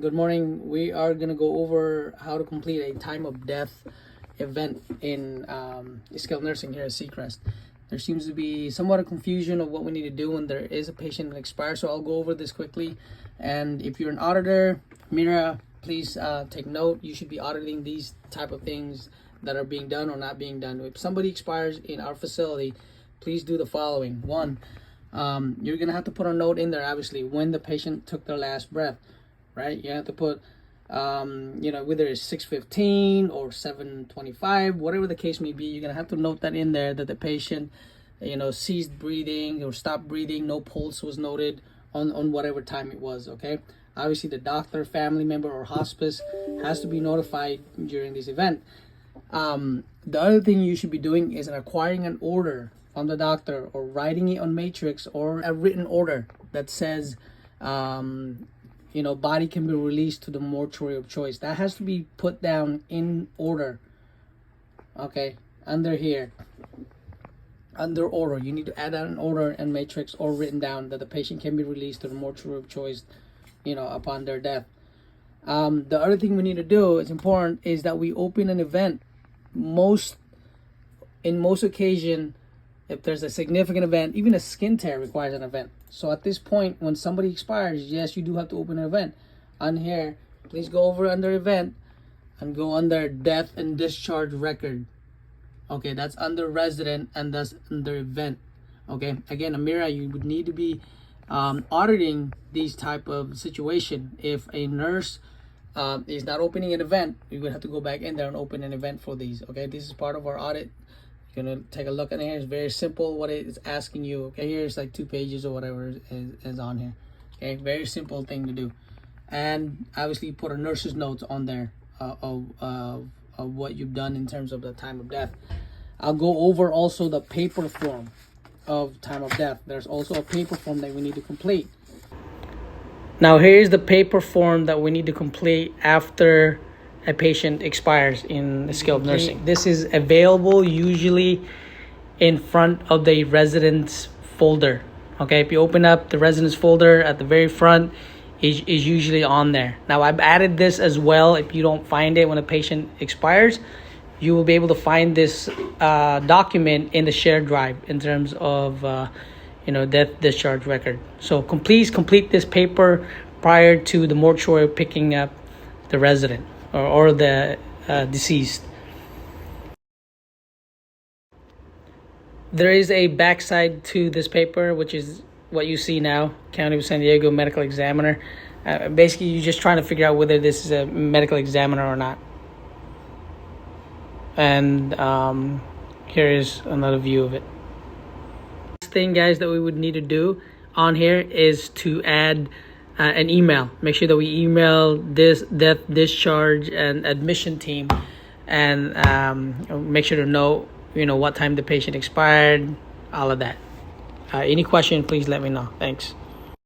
Good morning. We are going to go over how to complete a time of death event in skilled nursing here at Seacrest. There seems to be somewhat of confusion of what we need to do when there is a patient that expires, so I'll go over this quickly. And if you're an auditor, Mira, please take note. You should be auditing these type of things that are being done or not being done. If somebody expires in our facility, please do the following. One, you're going to have to put a note in there, obviously, when the patient took their last breath. Right, you have to put, whether it's 6:15 or 7:25, whatever the case may be, you're gonna have to note that in there that the patient, ceased breathing or stopped breathing, no pulse was noted on whatever time it was. Okay, obviously the doctor, family member, or hospice has to be notified during this event. The other thing you should be doing is acquiring an order from the doctor or writing it on matrix or a written order that says, body can be released to the mortuary of choice. That has to be put down in order. Okay, under here, under order, you need to add an order and matrix or written down that the patient can be released to the mortuary of choice, upon their death. The other thing we need to do, it's important, is that we open an event. In most occasion, if there's a significant event, even a skin tear requires an event. So at this point, when somebody expires, yes, you do have to open an event. On here, please go over under event and go under death and discharge record. Okay, that's under resident and that's under event. Okay, again, Amira, you would need to be auditing these type of situation. If a nurse is not opening an event, you would have to go back in there and open an event for these. Okay, this is part of our audit. You're gonna take a look at it here. It's very simple what it's asking you. Okay, here's like 2 pages or whatever is on here. Okay, very simple thing to do. And obviously put a nurse's notes on there of what you've done in terms of the time of death. I'll go over also the paper form of time of death. There's also a paper form that we need to complete. Now here's the paper form that we need to complete after a patient expires in skilled nursing. This is available usually in front of the residence folder. Okay, if you open up the residence folder at the very front, is usually on there. Now I've added this as well. If you don't find it when a patient expires, you will be able to find this document in the shared drive in terms of death discharge record. So please complete this paper prior to the mortuary picking up the resident or the deceased. There is a backside to this paper, which is what you see now, County of San Diego Medical Examiner. Basically, you're just trying to figure out whether this is a medical examiner or not. And here is another view of it. Last thing, guys, that we would need to do on here is to add an email. Make sure that we email this death, discharge, and admission team, and make sure to know, what time the patient expired, all of that. Any question, please let me know. Thanks.